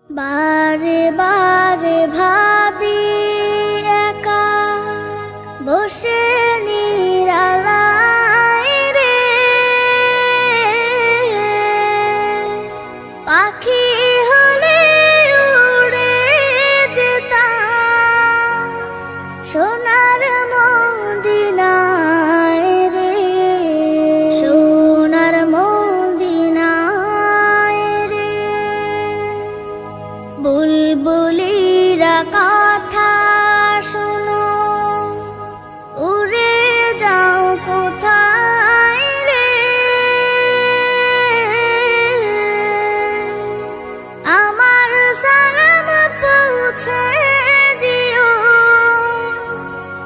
বারে বারে ভাবি একা বসে নিরালায় রে, পাখি হলে উড়ে যেতাম সোনার মদিনায় রে, সোনার মদিনায় রে। বুলবুলিরা কথা শোনো, উড়ে যাও কোথায় রে, আমার সালাম পৌঁছে দিও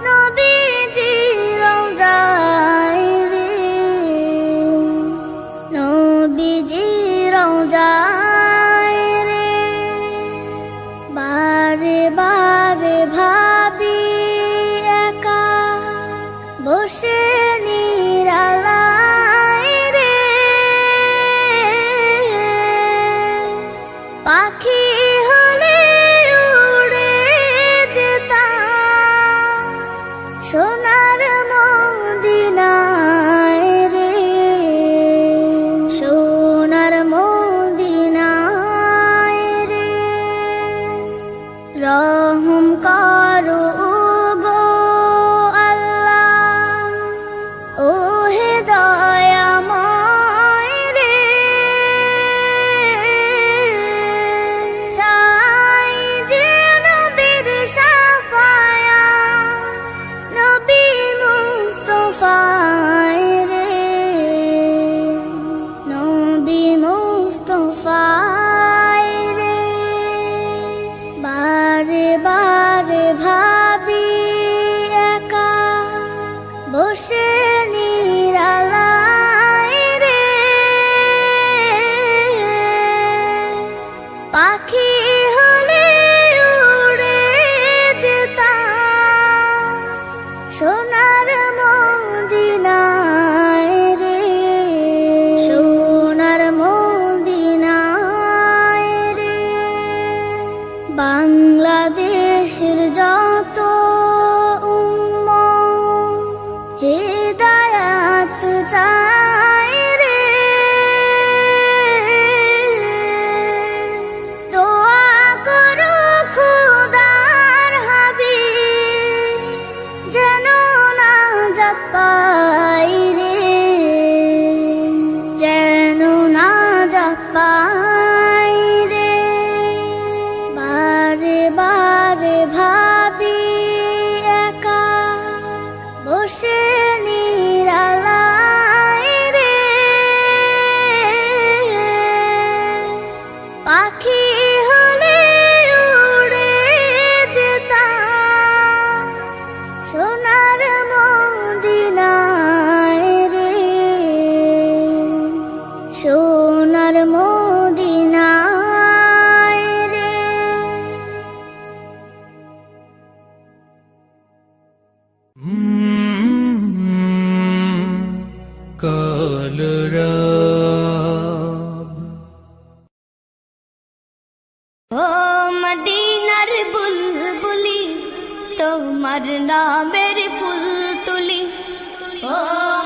নবীজির রওজায় রে, নবীজির রওজায় রে। বারে বারে ভাবি একা বসে নিরালায় রে, পাখি হলে উড়ে যেতাম সোনার মদিনায় রে, সোনার মদিনায় রে। রহম করো গো আল্লাহ, ওহে দয়াময় রে, চাই যে নবীর শাফায়াত, নবী মুস্তাফায় রে, নবী মুস্তাফায় রে। বারে বারে ভাবি একা বসে নিরালায় রে, পাখি হলে উড়ে যেতাম সোনার মদিনায় রে, সোনার মদিনায় রে। বাংলাদেশের যত উম্মত হিদায়াত চায় রে, দোয়া করো খোদার হাবিব যেন নাজাত পাই রে, যেন নাজাত পাই রে। বারে বারে ভাবি একা বসে নিরালায় রে, পাখি হলে উড়ে যেতাম সোনার মদিনায় রে, সোনার মদিনায় রে। কলরব ও মদিনার বুলবুলি তোমার নামের ফুল তুলি, ও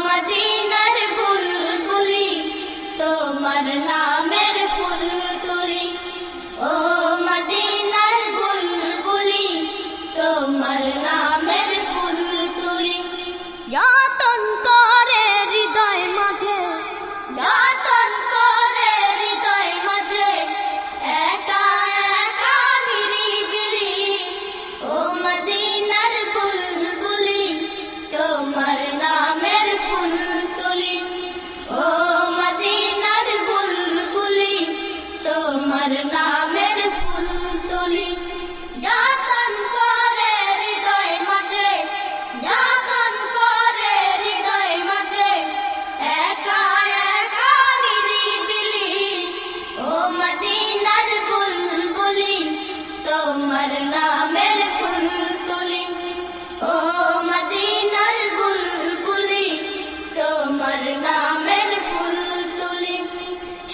মদিনার বুলবুলি তোমার নামের ফুল তুলি, ও মদিনার বুলবুলি তোমার নামের ফুল তুলি। যতন করে হৃদয় মাঝে, যতন করে হৃদয় মাঝে, একা একা নিরিবিলি, ও মদিনার বুলবুলি তোমার নামের ফুল তুলি, ও মদিনার বুলবুলি তোমার নামের ফুল তুলি। যতন করে হৃদয় মাঝে, যতন করে হৃদয় মাঝে, একা একা নিরিবিলি, ও মদিনার বুলবুলি তোমার নামের ফুল তুলি, ও মদিনার বুলবুলি তোমার নামের ফুল তুলি।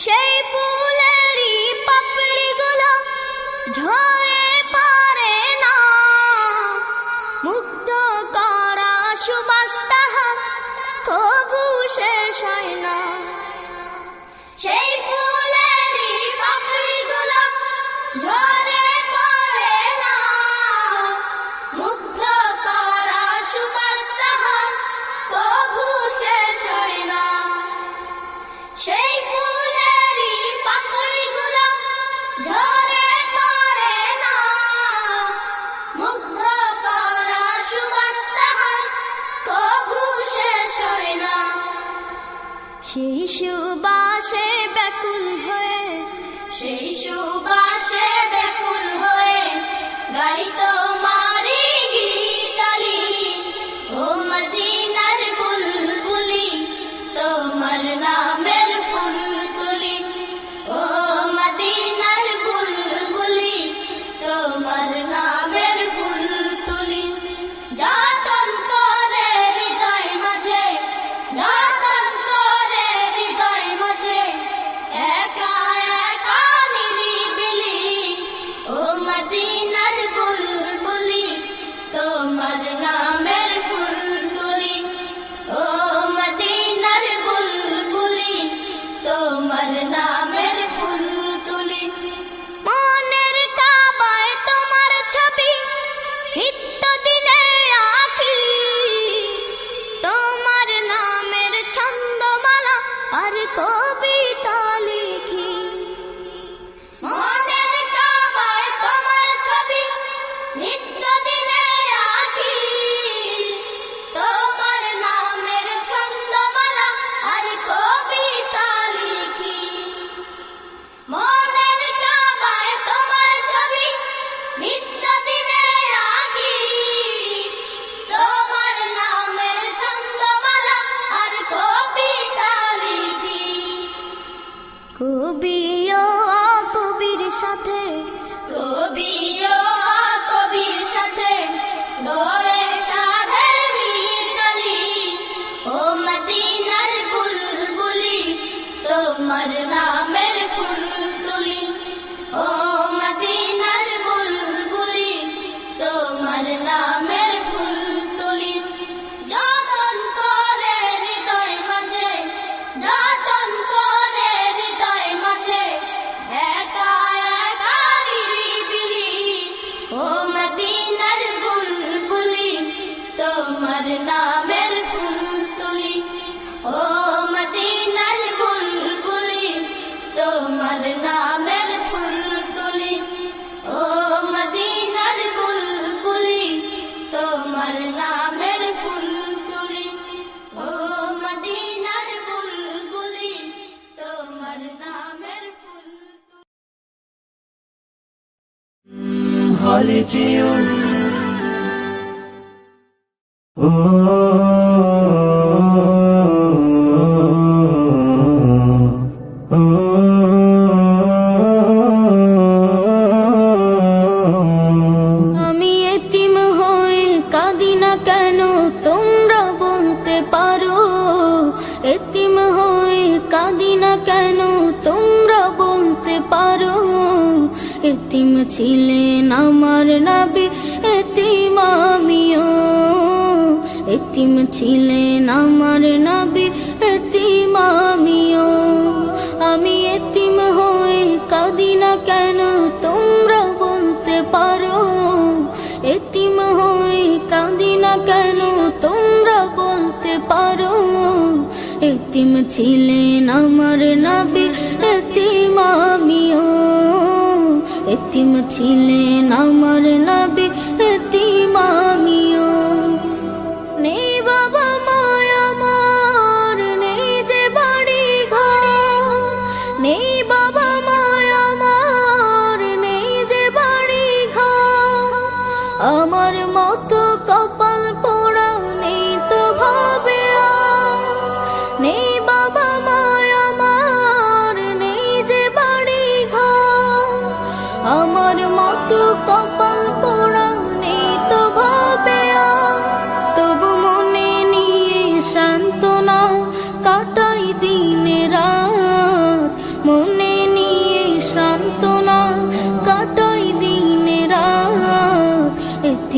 সেই ফুলেরই পাপড়িগুলো ঝরে পড়ে না মুগ্ধ করা সুবাস তাহার কবু শেষ হয় না। সেই ফুলেরই পাপড়িগুলো ঝরে পড়ে না মুগ্ধ করা সুবাস তাহার কবু শেষ হয় না। সেই ফুলেরই পাপড়িগুলো ঝরে পড়ে না মুগ্ধ করা সুবাস তাহার কবু শেষ হয় না। সেই সুবাসে ব্যাকুল হয়ে, সেই সুবাসে ব্যাকুল হয়ে গাই তোমারি গীতালি। ও মদিনার বুলবুলি তোমার নামের ফুল তুলি। ও মদিনার বুলবুলি তোমার নামের ফুল তুলি। যতন করে হৃদয় মাঝে, যতন করে হৃদয় মাঝে একা একা নিরিবিলি। ও মদিনার বুলবুলি তোমার নামের ফুল তুলি। ও মদিনার বুলবুলি তোমার নামের ফুল তুলি। মনের কাবায় তোমার ছবি নিত্য দিনে আঁকি। তোমার নামের ছন্দমালা আর কবিতা লিখি। মনের কাবায় তোমার ছবি নিত্য দিনে আঁকি। তোমার নামের ছন্দমালা আর কবিতা লিখি। মনের কাবায় তোমার ছবি নিত্য দিনে আঁকি। তোমার নামের ছন্দমালা আর কবিতা লিখি। কবিও কবির সাথে, কবিও কবির সাথে গড়ে সাধের মিতালি। ও মদিনার বুলবুলি তোমার নামের ফুল তুলি। ও মদিনার বুলবুলি তোমার নামের ফুল তুলি। যতন করে হৃদয় মাঝে, যতন করে হৃদয় মাঝে একা একা নিরিবিলি। ও মদিনার বুলবুলি তোমার নামের ফুল তুলি। ও মদিনার বুলবুলি তোমার নামের ফুল তুলি। ও মদিনার বুলবুলি তোমার নামের ফুল তুলি। ও মদিনার বুলবুলি তোমার নামের ফুল তুলি। হলে যেও আমি এতিম হয়ে কাঁদি না কেন তোমরা বলতে পারো। এতিম হয়ে কাঁদি না কেন তোমরা বলতে পারো। এতিম ছিলেন আমার নবী, এতিম আমিও। এতিম ছিলেন আমার নবী, এতিম আমিও। আমি এতিম হয়ে কাঁদি না কেন তোমরা বলতে পারো। এতিম হয়ে কাঁদি না কেন তোমরা বলতে পারো। এতিম ছিলেন আমার নবী, এতিম আমিও। এতিম ছিলেন আমার নবী, এতিম আমিও। নেই বাবা মায় আমার, নেই যে বাড়ি ঘর। নেই বাবা মায় আমার, নেই যে বাড়ি ঘর। আমার মতো কপাল পোড়া নেই তো ভাবে আর। নেই বাবা মায় আমার, নেই যে বাড়ি ঘর। আমার মতো কপাল পোড়া নেই তো ভাবে আর। তবু মনে নিয়ে সান্ত্বনা কাটাই দিনে রাত। মনে নিয়ে সান্ত্বনা কাটাই দিনে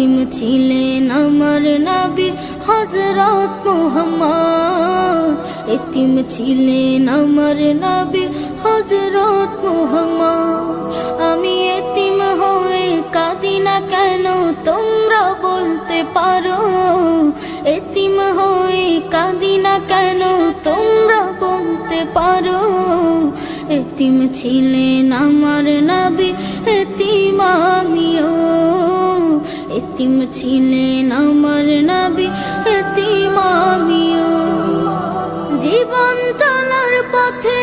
এতিম ছিলেন আমার নবী হযরত মুহাম্মদ, এতিম ছিলেন আমার নবী হযরত মুহাম্মদ। আমি এতিম হয়ে কাঁদি না কেন তোমরা বলতে পারো, এতিম হয়ে কাঁদি না কেন তোমরা বলতে পারো। এতিম ছিলেন আমার নবী এতিম আমিও, এতিম ছিলেন আমার নবী এতিম আমিও। জীবন চলার পথে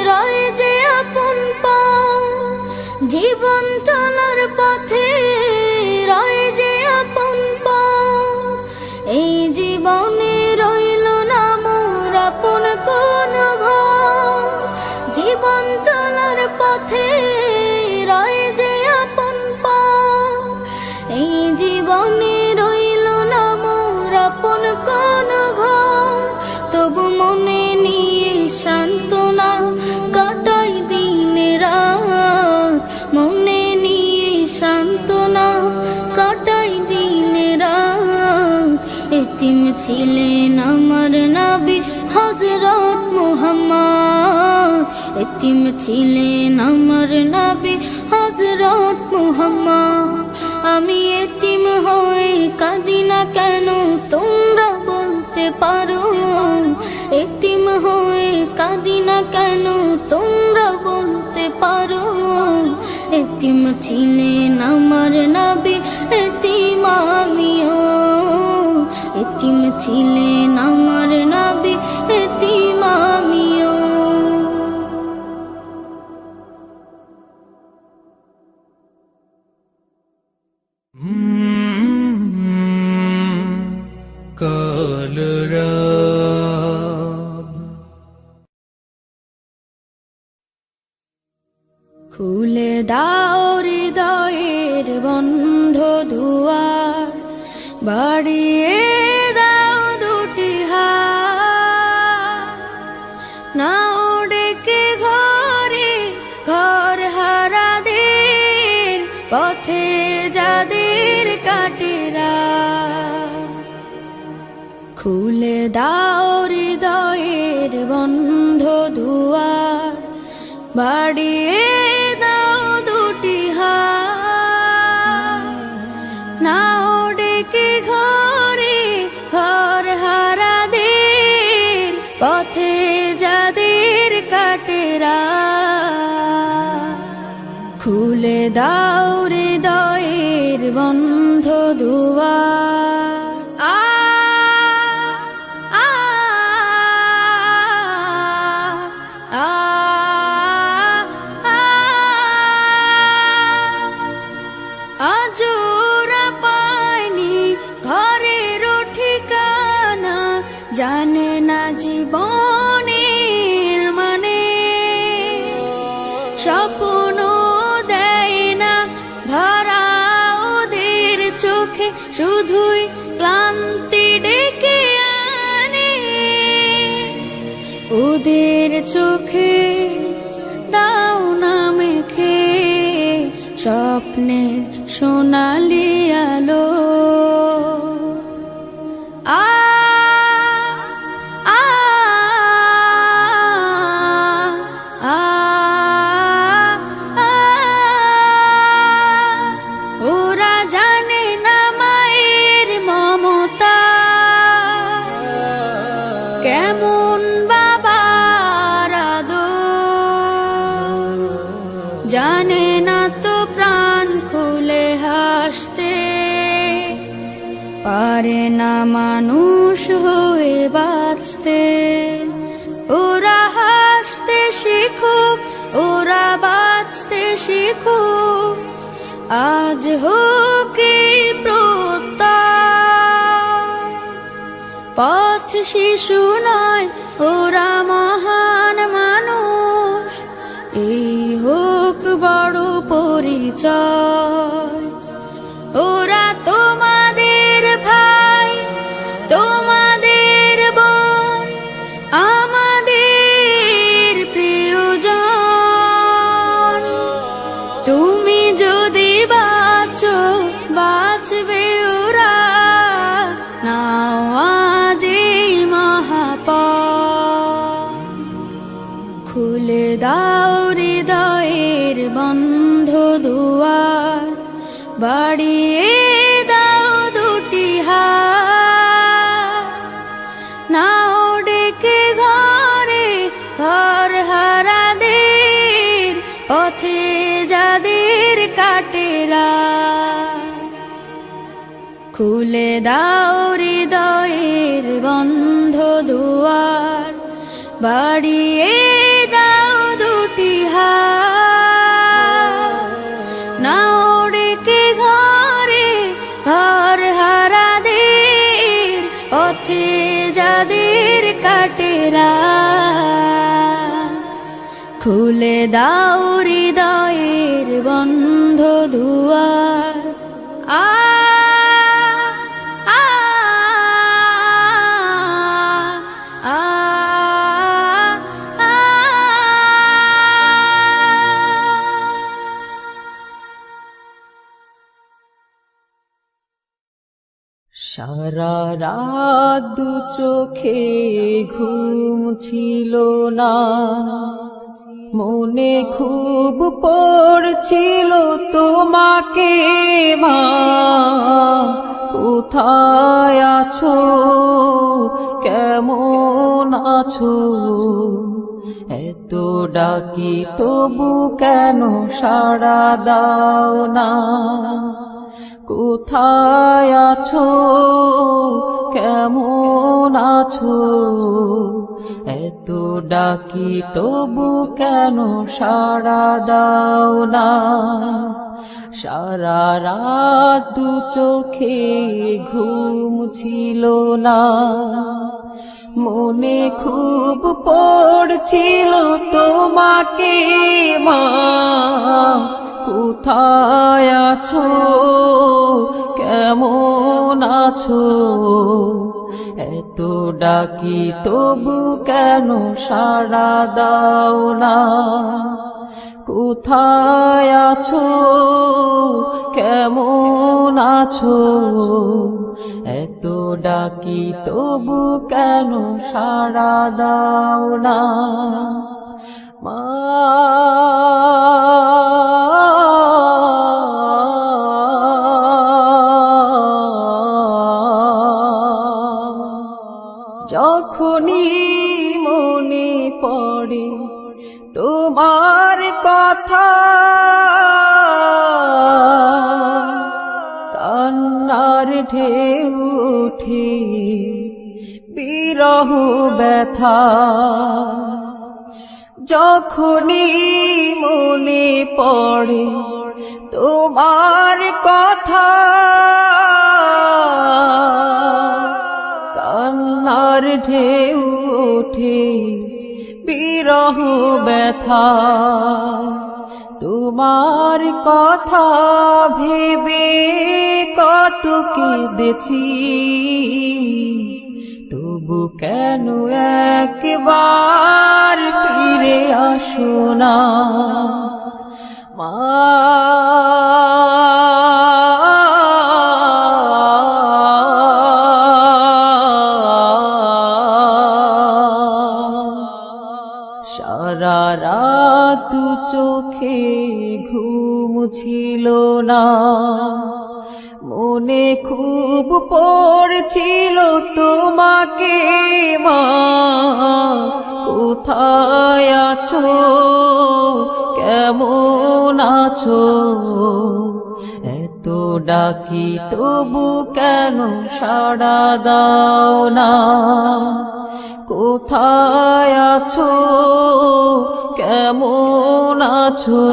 রয় যে আপন পাও, জীবন চলার পথে রয় যে আপন পাও। এই জীবনে রইল না মোর আপন কোন ঘর, জীবন চলার পথে রয় যে আপন পাও। এই জীবনে রইল না মোর আপন কোন ঘর, তবু মনে নিয়ে সান্ত্বনা কাটাই দিন রাত, মনে নিয়ে সান্ত্বনা কাটাই দিন রাত। এতিম ছিলেন আমার নবী হযরত মুহাম্মদ, এতিম ছিলেন আমার নবী হযরত মুহাম্মদ। আমি এতিম হয়ে কাঁদি না কেন তোমরা বলতে পারো, এতিম হয়ে কাঁদি না কেন তোমরা বলতে পারো। এতিম ছিলেন আমার নবী এতিম আমিও, এতিম ছিলেন আমার নবী এতিম আমিও। কালরাব খুলে দাও হৃদয়ের বন্ধ দুয়ার, বাড়িয়ে দাও দুটি হাত। নাও ডেকে ঘরে ঘর হারাদের, পথে যাদের কাটে রাত। খুলে দাও হৃদয়ের বন্ধ দুয়ার, বাড়িয়ে দাও দুটি হাত। নাও ডেকে ঘরে ঘর হারাদের, পথে যাদের কাটে রাত। খুলে দাও হৃদয়ের বন্ধ দুয়ার। আজোরা পায়নি ঘরের ঠিকানা, জানে না জীবনের মানে। স্বপ্ন দেয় না ধরা ওদের চোখে, শুধুই ক্লান্তি ডেকে আনে। ওদের চোখে দাও না মেখে স্বপ্নের সোনালি আলো। আ আ আ ওরা জানে না মায়ের মমতা, কেমন বাবার আদর। জানে না তো প্রাণ খুলে হাসতে, পারে না মানুষ হয়ে বাঁচতে। ওরা হাসতে শিখুক, ওরা বাঁচতে শিখুক, আজ হোক এই প্রত্যয়। পথ শিশু নয় ওরা মহান মানুষ, এই হোক বড় পরিচয়। ওরা তোমাদের ভাই, তোমাদের বোন, আমাদের প্রিয়জন। তুমি যদি বাঁচো বাঁচবে বাড়িয়ে দাও দুটি হাত, নাও ডেকে ঘরে ঘর হারাদের, পথে যাদের কাটেরা। খুলে দাও হৃদয়ের বন্ধ দুয়ার, বাড়িয়ে দাও দুটি হাত, নাও ডেকে ঘরে ঘর হারাদের, পথে যাদের কাটেরা। খুলে দাও হৃদয়ের বন্ধ দুয়ার। সারা রাত দু চোখে ঘুম ছিল না, মনে খুব পড়ছিল তোমাকে মা। কোথায় আছো, কেমন আছো, এত ডাকি তবু কেন সাড়া দাও না। কোথায় আছো, কেমন আছো, এত ডাকি তবু কেন সাড়া দাও না। সারা রাত দু চোখে ঘুম ছিল না, মনে খুব পড়ছিল তোমাকে মা। কোথায় আছো, কেমন আছো, এত ডাকি তবু কেন সাড়া দাও না। কোথায় আছো, কেমন আছো, এত ডাকি তবু কেন সাড়া দাও না মা। যখনই মনে পড়ে তোমার কথা, কান্নার ঢেউ ওঠে বিরহ ব্যথা। যখনই মনে পড়ে তোমার কথা, কান্নার ঢেউ ওঠে বিরহ ব্যথা। তোমার কথা ভেবে কত কেঁদেছি, তবু কেন একবার ফিরে আসো না মা। সারা রাত চোখে ঘুম ছিল না, মনে খুব পড়ছিল তোমাকে মা। কোথায় আছো, কেমন আছো, এত ডাকি তবু কেন সাড়া দাও না। কোথায় আছো, কেমন আছো,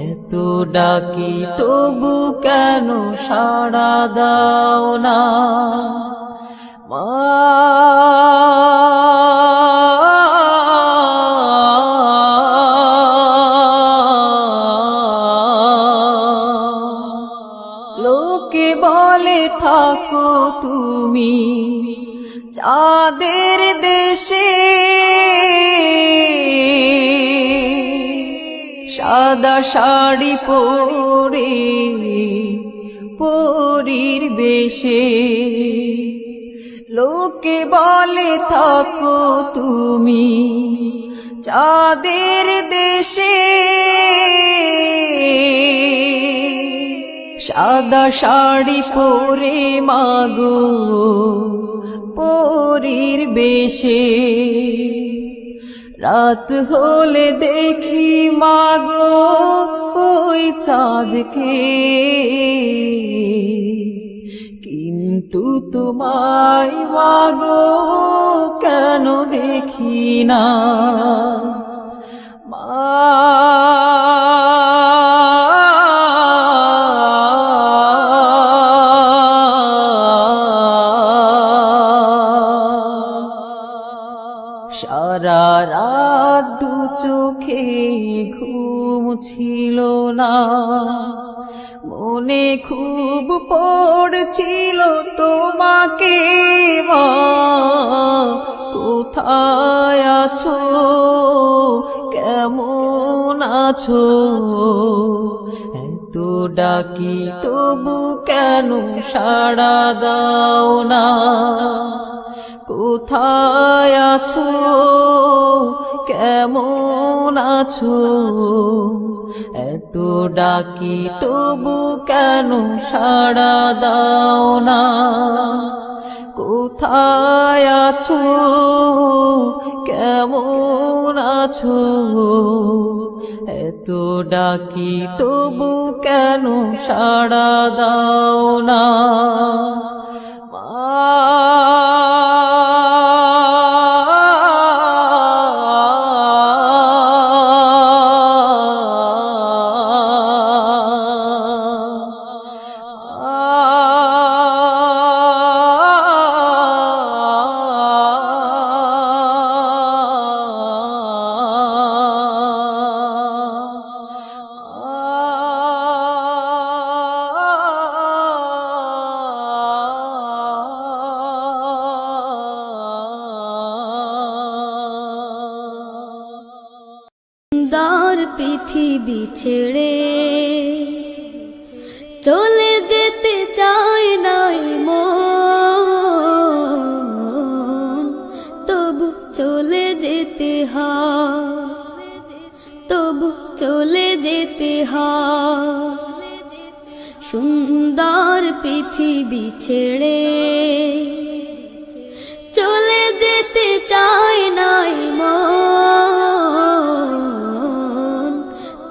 এত ডাকি তবু কেন সাড়া দাও না মা। লোকে বলে থাকো তুমি চাঁদের দেশে, সাদা শাড়ি পরে পরীর বেশে। লোকে বলে থাকো তুমি চাঁদের দেশে, সাদা শাড়ি পরে মাগো পরীর বেশে রাত হলে দেখি মাগো ওই চাঁদকে কিন্তু তোমায় মাগো কেন দেখি না সারা রাত দু চোখে ঘুম ছিল না মনে খুব পড়ছিল তোমাকে মা কোথায় আছো কেমন আছো এত ডাকি তবু কেন সাড়া দাও না কোথায় আছো কেমন আছো এত ডাকি তবু কেন সাড়া দাও না কোথায় আছো কেমন আছো এত ডাকি তবু কেন সাড়া দাও না সুন্দর পৃথিবী ছেড়ে চলে যেতে চায় নাই মন তবু চলে যেতে হয় তবু চলে যেতে হয় সুন্দর পৃথিবী ছেড়ে চলে যেতে চায় নাই মন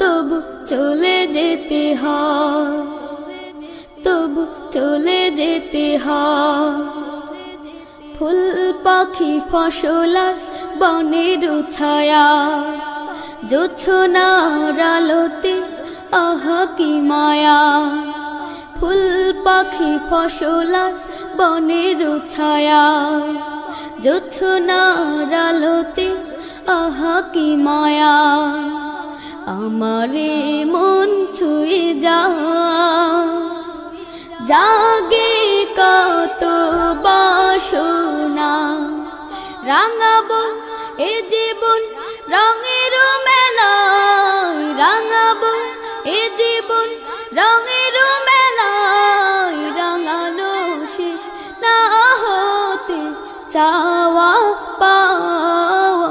তবু চলে যেতে হয় তবু চলে যেতে হয় ফুল পাখি ফসলার বনের ছায়া জোছনার আলোতে আহা কি মায়া ফুল পাখি ফসলার বনের ছায়া জোছনার আলোতে আহা কি মায়া আমারে মন ছুঁয়ে জাগে কত বাসনা রাঙাবো এ জীবন রঙের মেলায় রাঙাবো এ জীবন রঙের মেলায় রাঙানো শেষ না হতে চাওয়া পাওয়া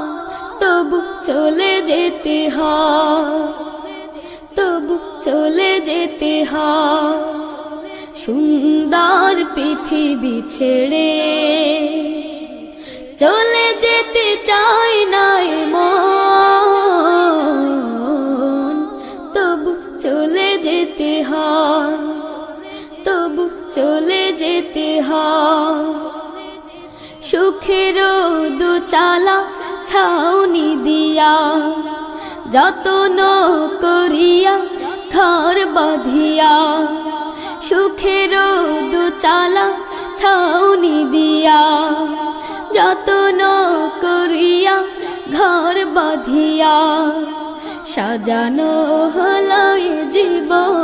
তবু চলে যেতে হয় তবু চলে যেতে হয় সুন্দর পৃথিবী ছেড়ে চলে যেতে চায় নাই মন তবু চলে যেতে হয় তবু চলে যেতে হয় সুখের দুচালা ছাউনি দিয়া যতন করিয়া ঘর বাঁধিয়া সুখের দুচালা ছাউনি দিয়া যতন করিয়া ঘর বাঁধিয়া সাজানো হলো এ জীবন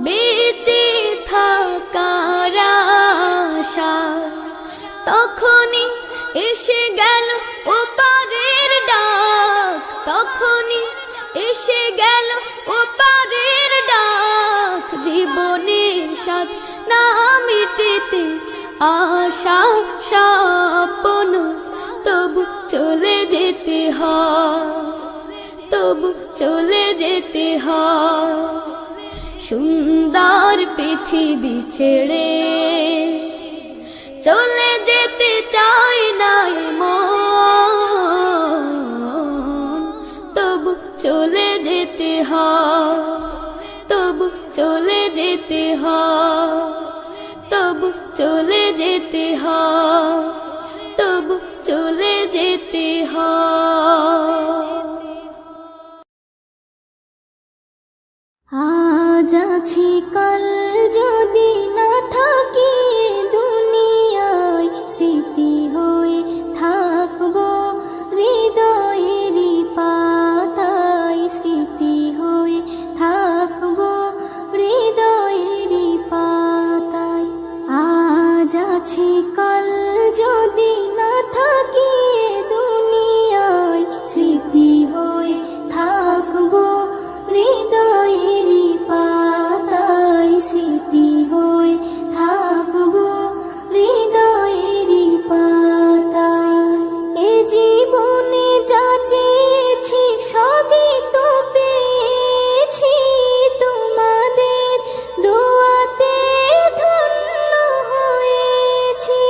বেঁচে থাকার আশা তখনই এসে গেল ওপারের ডাক তখনই এসে গেল ওপারের ডাক জীবনের সাথ না মিটেতে আশা স্বপ্ন তবু চলে যেতে হয় তবু চলে যেতে হয় সুন্দর পৃথিবী ছেড়ে চলে যেতে চাই না মন, তবু চলে যেতে হয়, তবু চলে যেতে হয়, তবু চলে যেতে হয়, তবু চলে যেতে হয়। আজ আছি কাল যদি না থাকি দুনিয়ায়, স্মৃতি হয়ে থাকবো হৃদয়েরই পাতায়, স্মৃতি হয়ে থাকবো হৃদয়েরই পাতায়। আজ আছি কাল যদি না থাকি দুনিয়ায়, স্মৃতি হয়ে থাকবো হৃদয়েরই পাতায়, স্মৃতি হয়ে থাকবো হৃদয়েরই পাতায়। এ জীবনে যা চেয়েছি সবই তো পেয়েছি, তোমাদের দোয়াতে ধন্য হয়েছি,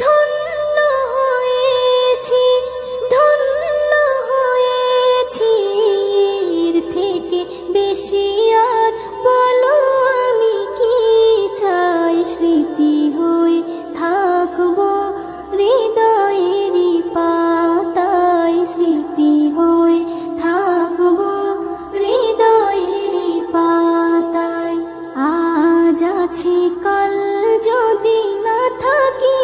ধন্য হয়েছি, ধন্য হয়েছি। এর থেকে বেশি আর বলো আমি কি চাই, স্মৃতি হয়ে থাকবো হৃদয়েরই পাতায়, স্মৃতি হয়ে থাকবো হৃদয়েরই পাতায়। আজ আছি কাল যদি না থাকি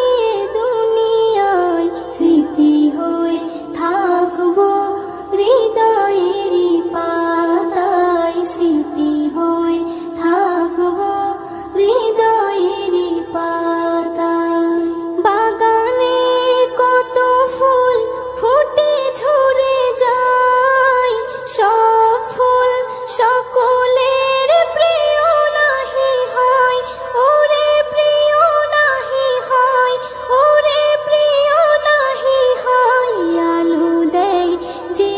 দুনিয়ায়, স্মৃতি হয়ে থাকবো হৃদয়েরই পাতায়, স্মৃতি হয়ে থাকবো হৃদয়েরই পাতায়। বাগানে কত ফুল ফুটে ঝরে যায়, সব ফুল সকলের প্রিয় নাহি হয়, ওরে প্রিয় নাহি হয়, ওরে প্রিয় নাহি হয়। আলো দেয় যে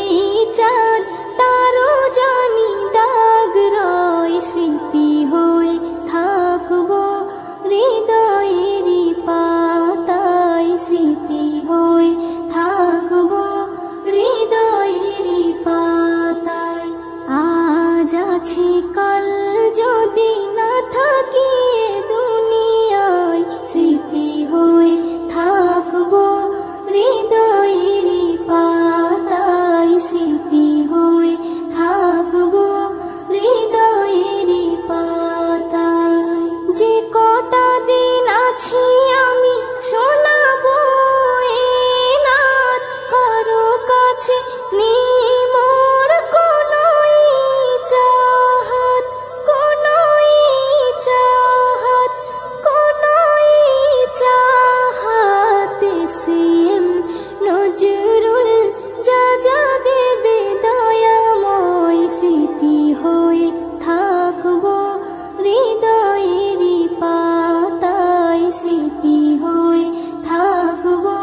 চাঁদ তারও জানি দাগ রয়, স্মৃতি হয়ে থাকবো হৃদয়েরই পাতায়, স্মৃতি হয়ে থাকবো হৃদয়েরই পাতায়। আজ আছি কাল যদি না থাকি দুনিয়ায়, স্মৃতি হয়ে থাকবো হৃদয়েরই পাতায়, স্মৃতি হয়ে থাকবো হৃদয়েরই পাতায়। যে কটা দিন আছি আমি শোনাবো এ নাত, কারো কাছে নেই মোর কোনোই চাহাত, কোনোই চাহাত, কোনোই চাহাত। সেম নজরুল যা যা দেবে দয়াময়, স্মৃতি হয়ে থাকবো হৃদয়েরই পাতায়, স্মৃতি হয়ে থাকবো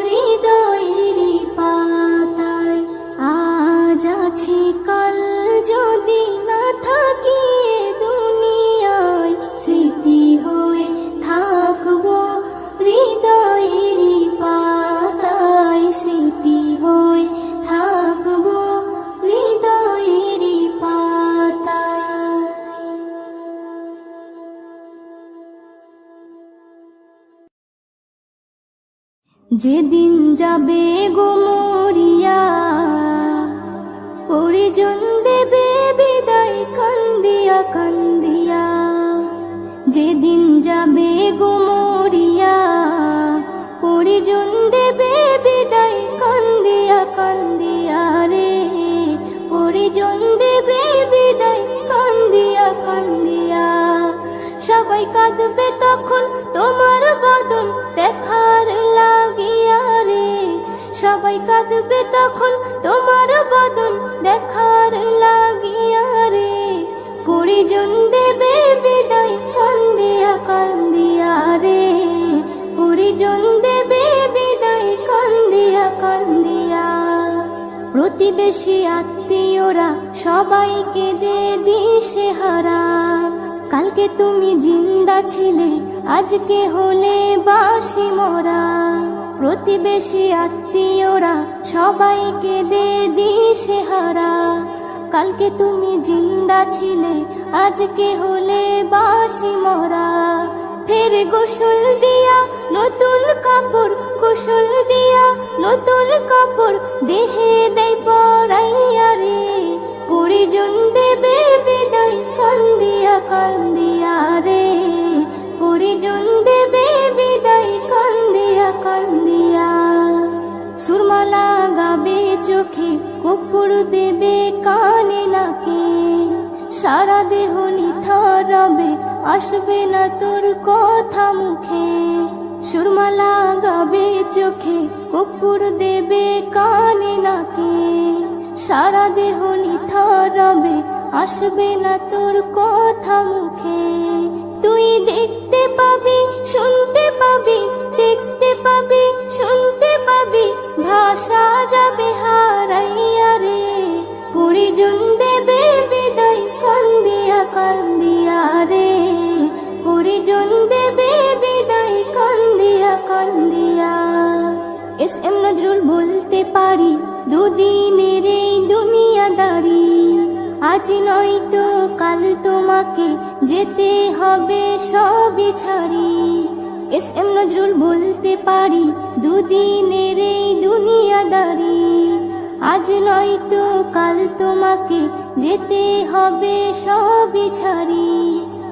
হৃদয়েরই পাতায়। আজ আছি কাল যদি না থাকি দুনিয়ায়, স্মৃতি হয়ে থাকবো হৃদয়েরই পাতায়, স্মৃতি হয়ে থাকবো হৃদয়েরই পাতায়। যেদিন যাবে গো মরিয়া, পরিজন দেবে বিদায় কান্দিয়া কান্দিয়া। যেদিন যাবে গো মরিয়া, পরিজন দেবে বিদায় কান্দিয়া কান্দিয়া রে, পরিজন দেবে বিদায় কান্দিয়া কান্দিয়া। সবাই কাঁদবে তখন তোমার বদন দেখার লাগিয়া রে, সবাই কাঁদবে তখন তোমার বদন দেখার লাগিয়া রে। পরিজন দেবে বিদায় কান্দিয়া কান্দিয়া রে, পরিজন দেবে বিদায় কান্দিয়া কান্দিয়া। প্রতিবেশী আত্মীয়রা সবাইকে দে দিশে হারা। কালকে তুমি জিন্দা ছিলে, আজকে হলে বাসি মরা। প্রতিবেশী আত্মীয়রা সবাইকে দে দিশে হারা। কালকে তুমি জিন্দা ছিলে, আজকে হলে বাসি মরা। ফের গোসল দিয়া নতুন কাপড়, গোসল দিয়া নতুন কাপড় দেহে দেয় পরাইয়া রে। পরিজন দেবে বিদায় কান্দিয়া কান্দিয়া রে। পরিজন দেবে বিদায় কান্দিয়া কান্দিয়া। সুরমা লাগাবে চোখে, কপুর দেবে কানে নাকে। সারা দেহ নিথর রবে, আসবে না তোর কথা মুখে। সুরমা লাগাবে চোখে, কপুর দেবে কানে নাকে। সারা দেহ নিথর রবে, আসবে না তোর কথা মুখে। তুই দেখতে পাবি, শুনতে পাবি, দেখতে পাবি, শুনতে পাবি, ভাষা যাবে হারাইয়া রে। পরিজন দেবে বিদায় কান্দিয়া কান্দিয়া রে। পরিজন দেবে বিদায় কান্দিয়া কান্দিয়া। এস এম নজরুল বলতে পারি, দুদিনের এই দুনিয়াদারি। আজ নয়তো কাল তোমাকে যেতে হবে সবই ছাড়ি। এস এম নজরুল বলতে পারি, দুদিনের এই দুনিয়াদারি। আজ নয়তো কাল তোমাকে যেতে হবে সবই ছাড়ি।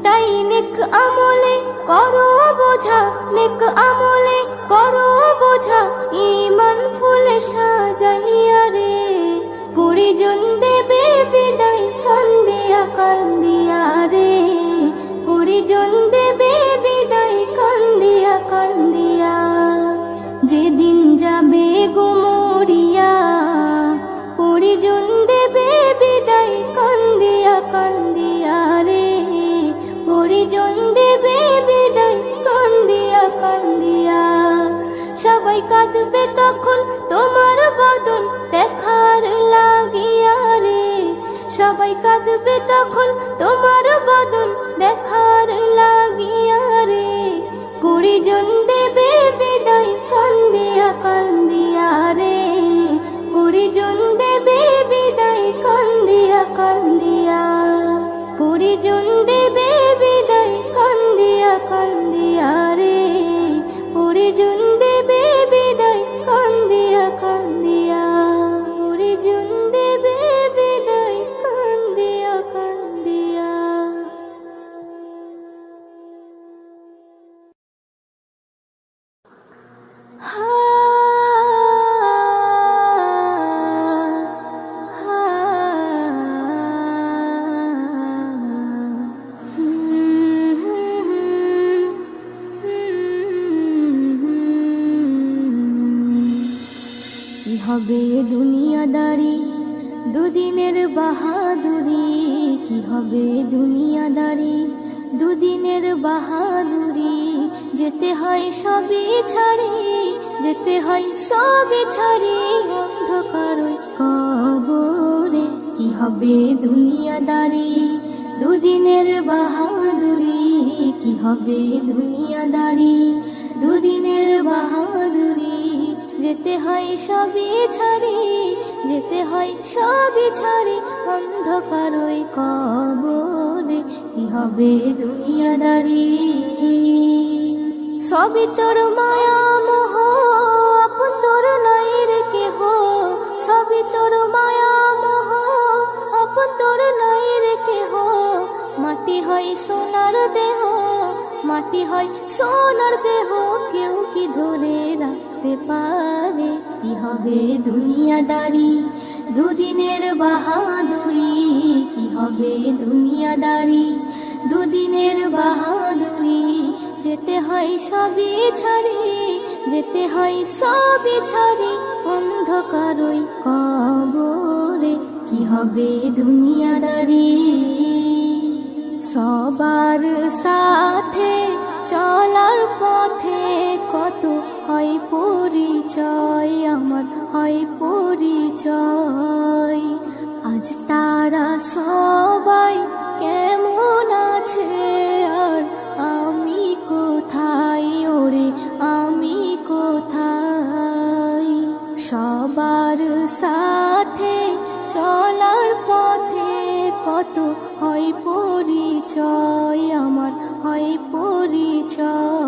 তাই নেক আমলে করো বোঝা, নেক আমলে করো বোঝা, ঈমান ফুলে সাজাইয়া রে। পরিজন দেবে বিদায় কান্দিয়া কান্দিয়া রে। পরিজন দেবে বিদায় কান্দিয়া কান্দিয়া। যেদিন যাবে গো মরিয়া, পরিজন দেবে বিদায় কান্দিয়া কান্দিয়া রে। পরিজন দেবে বিদায় কান্দিয়া কান্দিয়া। সবাই কাঁদবে তখন তোমার বদন দেখার লাগিয়া রে। সবাই কাঁদবে তখন তোমার বদন দেখার লাগিয়া রে। পরিজন দেবে বিদায় কান্দিয়া কান্দিয়া রে। পরিজন দেবে বিদায় কান্দিয়া কান্দিয়া। পরিজন দেবে বিদায় কান্দিয়া কান্দিয়া রে। পরিজন দেবে বিদায় কান্দিয়া কান্দিয়া। পরিজন দেবে বিদায় কান্দিয়া কান্দিয়া। কি হবে দুনিয়াদারি, দুদিনের বাহাদুরি। কি হবে দুনিয়াদারি, দুদিনের বাহাদুরি। যেতে হয় সবই ছাড়ি, যেতে হয় সবই ছাড়ি, অন্ধকার ওই কবরে। কি হবে দুনিয়াদারি, দুদিনের বাহাদুরি। কি হবে দুনিয়াদারি, দুদিনের বাহাদুরি। যেতে হয় সবই ছাড়ি, যেতে হয় সবই ছাড়ি, অন্ধকার ওই কবরে। কি হবে দুনিয়াদারি। সবই তোর মায়া মোহ, আপন তোর নাই রে কেহ। সবই তোর মায়া মোহ, আপন তোর নাই রে কেহ। মাটি হয় সোনার দেহ, মাটি হয় সোনার দেহ, কেউ কি ধরে রাখতে পারে। কি হবে দুনিয়াদারি, দুদিনের বাহাদুরি। কি হবে দুনিয়াদারি, দুদিনের বাহাদুরি। যেতে হয় সবই ছাড়ি, যেতে হয় সবই ছাড়ি, অন্ধকার ওই কবরে। কি হবে দুনিয়াদারি। সবার সাথে চলার পথে কত হয় পরিচয়, আমার হয় পরিচয়। আজ তারা সবাই কেমন আছে আর আমি কোথায়, ওরে আমি কোথায়। সবার সাথে চলার পথে কত হয় পরিচয়, আমার হয় পরিচয়।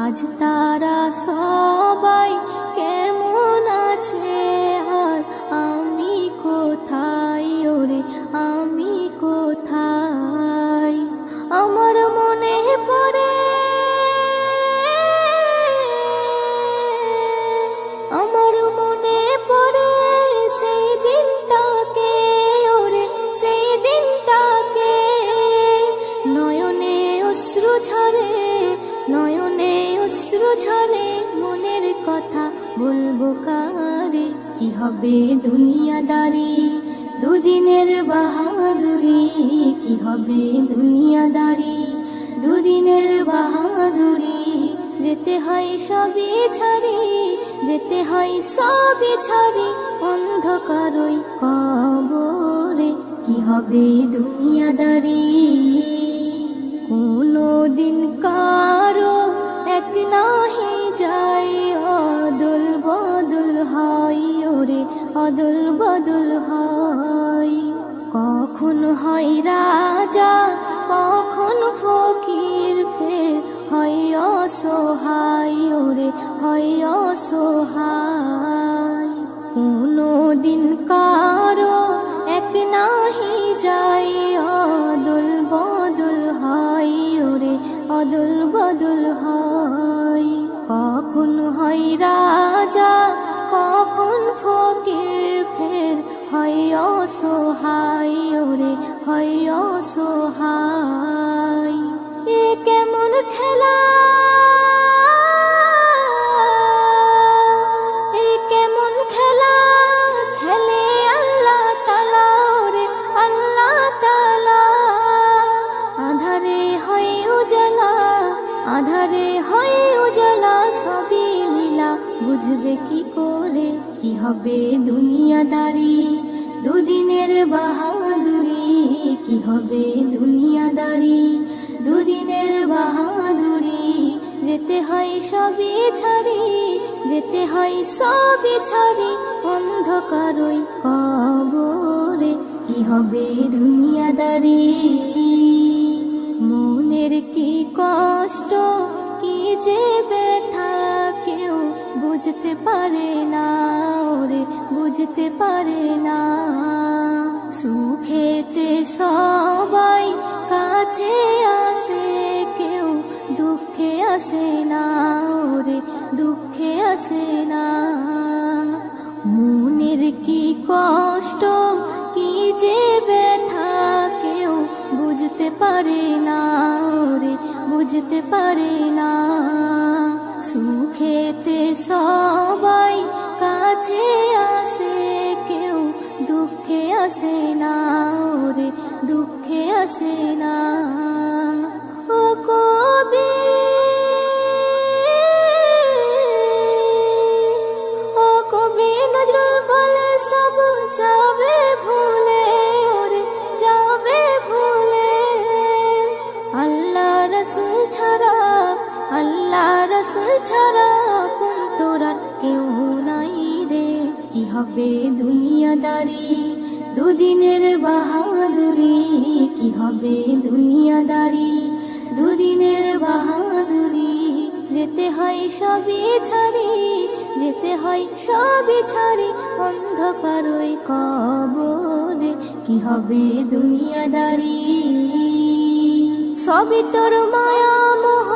আজ তারা সবাই কেমন আছে আর আমি কোথায়, ওরে আমি কোথায়। আমার মনে পড়ে, আমার মনে পড়ে সেই দিনটাকে, ওরে সেই দিনটাকে। নয়নে অশ্রু ঝরে, নয়নে অশ্রু ঝরে, মনের কথা বলবো কারে। কি হবে দুনিয়াদারি, দুদিনের বাহাদুরি। কি হবে দুনিয়াদারি, দুদিনের বাহাদুরি। যেতে হয় সবই ছাড়ি, যেতে হয় সবই ছাড়ি, অন্ধকারই কবরে। কি হবে দুনিয়াদারি, কোনো দিন কারো এক নাহি যায়, অদল বদল হয়, ওরে অদল বদল হয়। কখন হয় রাজা, কখন ফকির, ফের হয় অসহায়, ওরে হয় অসহায়। কোনো দিন কারো এক নাহি যায়, অদল বদল হয়, ওরে অদল বদল হয়। কখন হয় রাজা, কখন ফকির, ফের হয় অসহায়, ওরে হয় অসহায়। এ কেমন খেলা, এ কেমন খেলা, খেলে আল্লাহ তাআলা, ওরে আল্লাহ তাআলা। আধারে হয় উজালা, আধারে হয় উজালা, সবই লীলা বুঝবে কি করে। কি হবে দুনিয়াদারি, দুদিনের বাহাদুরি। কি হবে দুনিয়াদারি, দুদিনের বাহাদুরি। যেতে হয় সবই ছাড়ি, যেতে হয় সবই ছাড়ি, অন্ধকারই কবরে। কি হবে দুনিয়াদারি, মনের কি কষ্ট, কি যে ব্যথা, কেউ বুঝতে পারে না, ওরে বুঝতে পারে না। সুখেতে সবাই কাছে আসে, কেউ দুঃখে আসে না, ওরে দুঃখে আসে না। মনের কি কষ্ট, কি যে ব্যথা, কেউ বুঝতে পারে না, ওরে বুঝতে পারে না। সুখেতে সবাই কাছে আসে, কেউ দুঃখে আসে না, ওরে দুঃখে আসে না। ও কবি, ও কবি নজরুল বলে সব যাবে ভুলে, ওরে যাবে ভুলে। আল্লাহ রসুল ছাড়া, আল্লাহ রসুল ছাড়া আপন তোর আর কেউ নাই রে। কি হবে দুনিয়াদারি, দুদিনের বাহাদুরি। কি হবে দুনিয়াদারি, দুদিনের বাহাদুরি। যেতে হয় সবই ছাড়ি, যেতে হয় সবই ছাড়ি, অন্ধকারই কবরে। কি হবে দুনিয়াদারি, সবই তোর মায়া মোহ,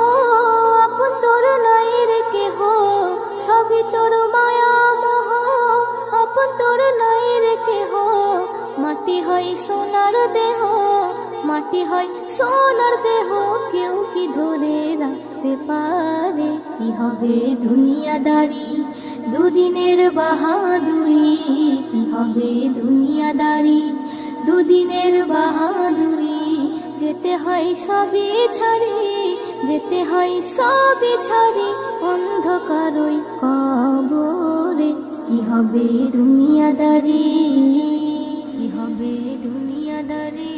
আপন তোর নাই রে কেহ। সবই তোর মায়া মোহ, আপন তোর নাই রে কেহ। মাটি হয় সোনার দেহ, মাটি হয় সোনার দেহ, কেউ কি ধরে রাখতে পারে। কি হবে দুনিয়াদারি, দুদিনের বাহাদুরি। কি হবে দুনিয়াদারি, দুদিনের বাহাদুরি। যেতে হয় সবই ছাড়ি, যেতে হয় সবই ছাড়ি, অন্ধকারই কবরে। কি হবে দুনিয়াদারি। কাদারে।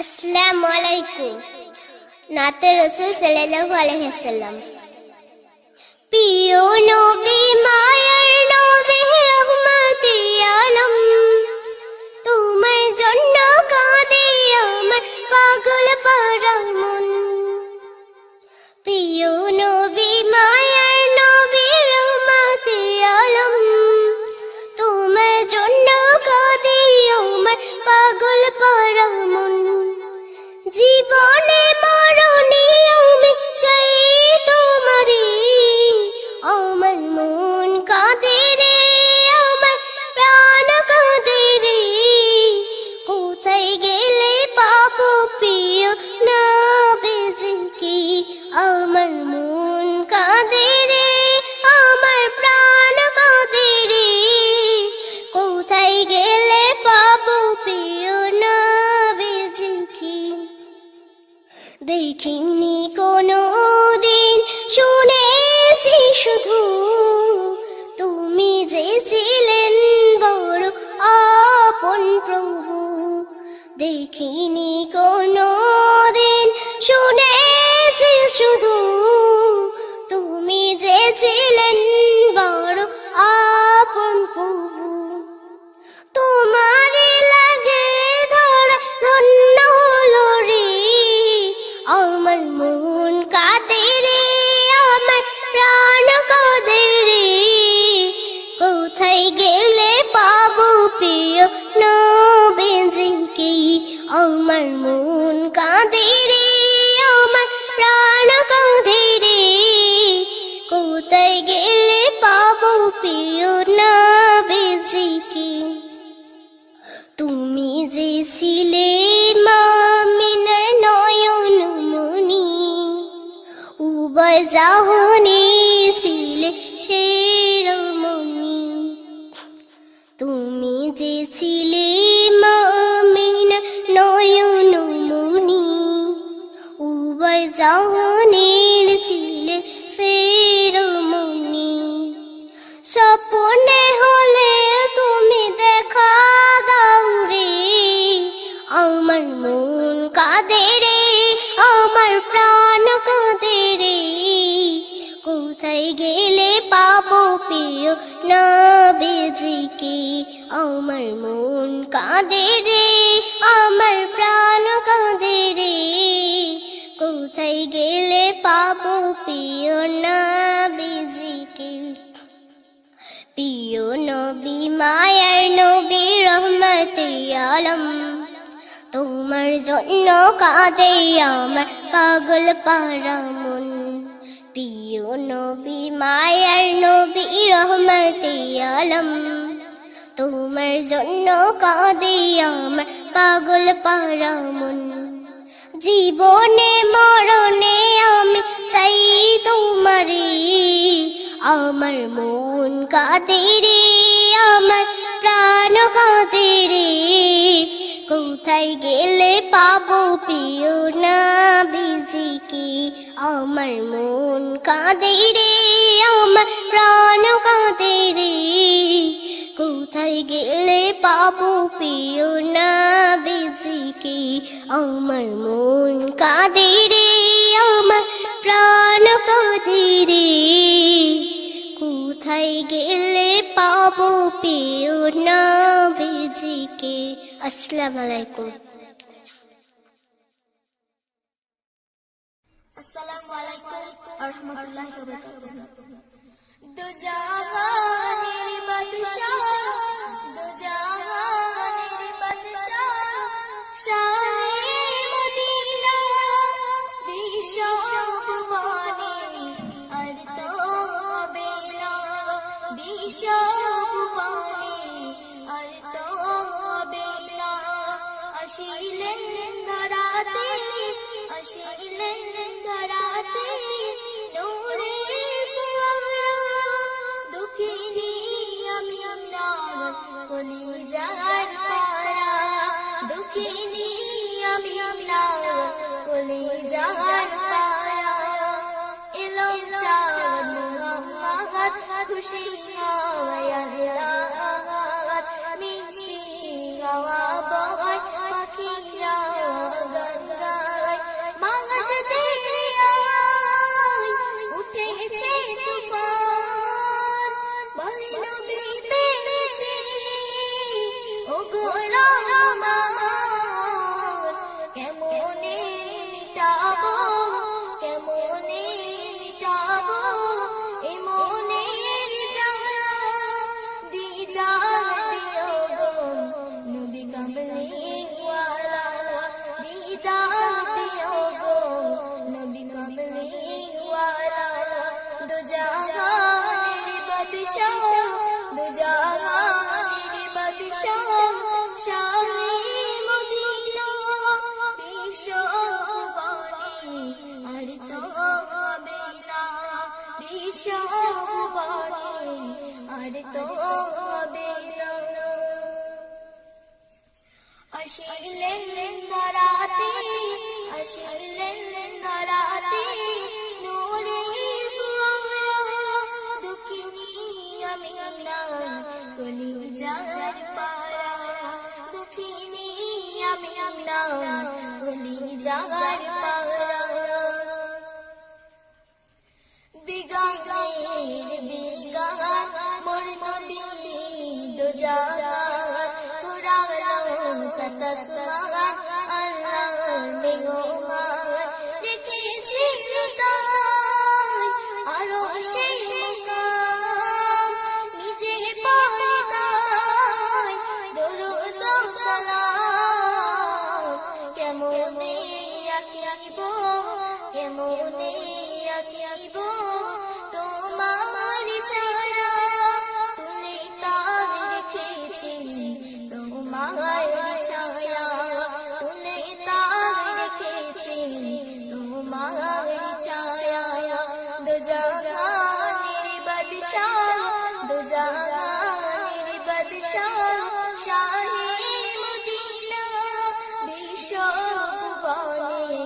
আসসালামু আলাইকুম। নাতে রাসূল সাল্লাল্লাহু আলাইহি ওয়াসাল্লাম। প্রিয় নবী মায়ার নবী রহমতে আলম, তোমার জন্য কাঁদে আমার পাগল পারা মন। প্রিয় নবী মায়ার নবী রহমতে আলম, তোমার জন্য কাঁদে আমার পাগল পারা মন। জীবনে মরণে আমি চাই তোমারে, আমার মন কাঁদে রে, আমার প্রাণ কাঁদে রে। কোথায় গেলে পাবো প্রিয় নবীজিকে, আমার মন কাঁদে রে, আমার প্রাণ কাঁদে রে। কোথায় গেলে পাবো প্রিয় নবীজিকে। দেখিনি কোনো দিন, শুনেছি শুধু তুমি যে ছিলেন বড় আপন প্রভু। দেখিনি কোনো দিন, শুনেছি শুধু তুমি যে ছিলেন বড় আপন প্রভু। তোমারে লাগে ধরা ধন্য হলো রে, আমার মন কাঁদে রে, আমার প্রাণ কাঁদে রে। কোথায় গেলে পাবো প্রিয় নবীজিকে, আমার মন কাঁদে রে, আমার প্রাণ কাঁদে রে। কোথায় গেলে পাবো প্রিয় নবীজিকে। তুমি যে ছিলে মুমিনের নয়ন মনি, উভয় জাহানে ছিলে শিরোমণি। তুমি যে ছিলে মুমিনের নয়ন মনি, উভয় জাহানের ছিলে শিরোমণি। স্বপ্নে হলে তুমি দেখা দাও রে, আমার মন কাঁদে রে, আমার প্রাণ কাঁদে রে। কোথায় গেলে পাবো প্রিয় নবীজিকে, আমার মন কাঁদে রে, আমার প্রাণ কাঁদে রে। কোথায় গেলে পাবো প্রিয় নবীজিকে। প্রিয় নবী মায়ার নবী রহমতে আলম, তোমার জন্য কাঁদে আমার পাগল পারা মন। প্রিয় নবী মায়ার নবী রহমতে আলম, তোমার জন্য কাঁদে আমার পাগল পারা মন। জীবনে মরণে আমি চাই তোমারে, আমার মন কাঁদে রে, আমার প্রাণ কাঁদে রে। কোথায় গেলে পাবো প্রিয় নবীজিকে, আমার মন কাঁদে রে, আমার প্রাণ কাঁদে রে। কোথায় গেলে পাবো প্রিয় নবীজিকে, আমার মন কাঁদে রে, আমার প্রাণ কাঁদে রে। কোথায় গেলে পাবো প্রিয় নবীজিকে। আসসালামু আলাইকুম। আসসালামু আলাইকুম ওয়া রাহমাতুল্লাহি ওয়া বারাকাতুহু। দো জাহানের বাদশাহ, দো জাহানের বাদশাহ, শাহে মদিনা বিশ্ব সুবহানে আর তো বেলা, বিশ্ব সুবহানে আর তো বেলা। আসিলেন ধরাতে, আসিলেন ধরাতে নূরের ফুয়ারা। দুঃখিনী আমি আপনার কলিজার পারা, দুঃখিনী আমি আপনার কলিজার পারা। এলো চাঁদ মুহাম্মদ খুশি হয় আল্লাহ, তো হবে না আসিলেন ধরাতে নূরের ফুয়ারা দুঃখিনী আমি না কলিজার পারা দুঃখিনী আমি না কলিজার পারা বিগানের বিগান মোর নবী দুজাহান কুরান সাতাসমান আল্লাহর মেহমান রেখেছি তাই আরো সেই মুকাম নিজে পারে গায় দরুদ ও সালাম কেমনে আকিব কেমনে আকিব তোমার ছায়া তুলে তার রেখেছি তোমার ছায়া তুলে তার রেখেছি তোমার ছায়া দুজাহানের বাদশাহ শাহে মদিনা বিশ্ব ভুবনে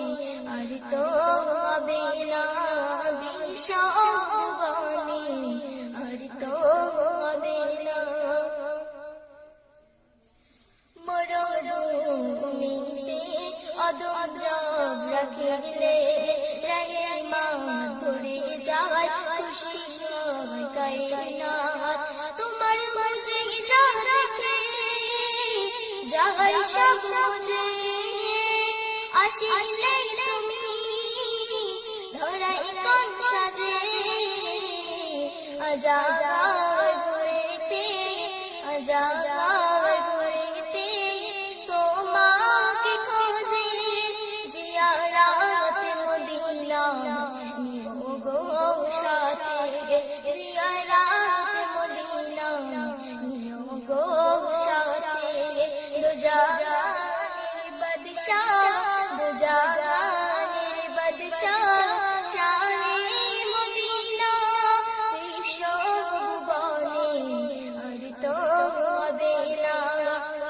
আর তো হবে না বিশ্ব ভুবনে আর তো হবে না মরুভূমিতে অদম রাখিলে রহমান ভরে যায় খুশি সবাই কায়নাত তোমার মর্জি যা দেখে যাই সব বুঝে আসিলে তুমি ধরাই কোন সাজে আজাদ ঘুরেতে তোমাকে খোঁজে জিয়ারাত মদিনা নিও গো সাথে জিয়ারাত মদিনা নিও গো সাথে দুজাহানের বাদশাহ শাহে মদিনা বিশ্ব ভুবনে আর তো হবে না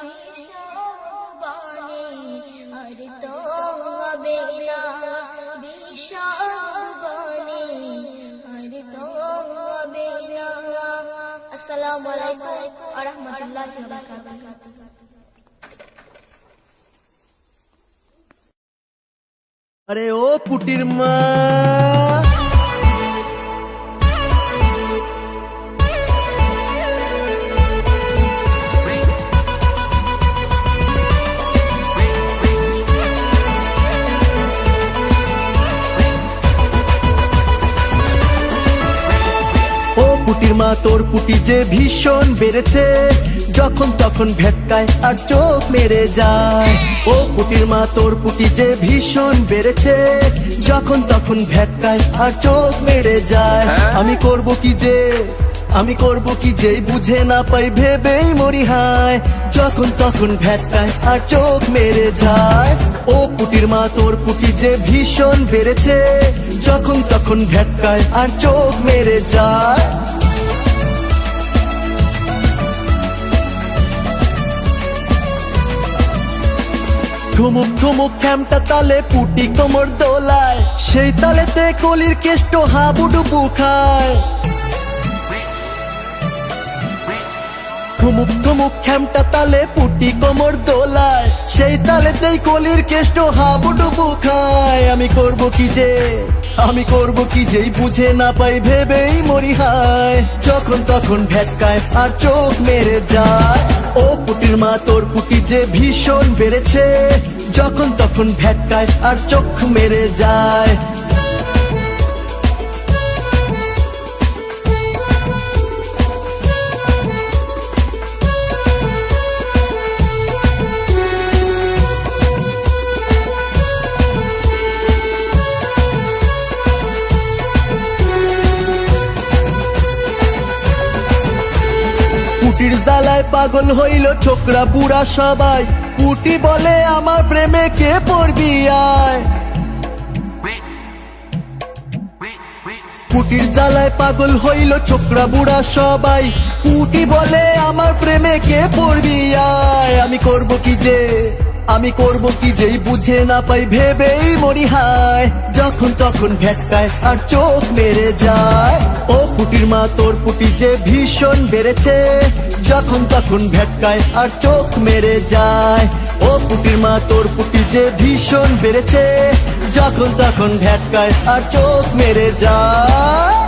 বিশ্ব ভুবনে আর তো হবে না বিশ্ব ভুবনে আর তো হবে না আসসালামু আলাইকুম ওয়া রাহমাতুল্লাহি ওয়া বারাকাতুহু আরে ও পুটির মা পুটির মা তোর পুটি যে ভীষণ বেড়েছে যখন তখন ভেটকায় আর চোখ মেরে যায় ও পুটির মা তোর পুটি যে ভীষণ বেড়েছে যখন তখন ভেটকায় আর চোখ মেরে যায় আমি করব কি যে বুঝে না পাই ভেবেই মরি হায় যখন তখন ভেটকায় আর চোখ মেরে যায় ও পুটির মা তোর পুটি যে ভীষণ বেড়েছে যখন তখন ভেটকায় আর চোখ মেরে যায় ঠুমুক ঠুমুক খ্যামটা তালে পুটি কোমর দোলায় সেই তালেতে কলির কেষ্ট হাবুডুবু খায় ঠুমুক ঠুমুক খ্যামটা তালে পুটি কোমর দোলায় সেই তালেতেই কলির কেষ্ট হাবুডুবু খায় আমি করব কি যে বুঝে না পাই ভেবেই মরি হায় যখন তখন ভেটকায় আর চোখ মেরে যায় ও পুটির মা তোর পুটি যে ভীষণ বেড়েছে যখন তখন ভেটকায় আর চোখ মেরে যায় পুটির জ্বালায় পাগল হইল ছোকরা বুড়া সবাই পুটি বলে আমার প্রেমে কে পড়বি আয় পুটির জ্বালায় পাগল হইল ছোকরা বুড়া সবাই। পুটি বলে আমার প্রেমে কে পড়বি আয়। আমি করব কি যে বুঝে না পাই ভেবেই মরি হায়। যখন তখন ভেটকায় আর চোখ মেরে যায়। ও পুটির মা তোর পুটি যে ভীষণ বেড়েছে, যখন তখন ভেটকায় আর চোখ মেরে যায়। ও পুটির মা তোর পুটি যে ভীষণ বেড়েছে, যখন তখন ভেটকায় আর চোখ মেরে যায়।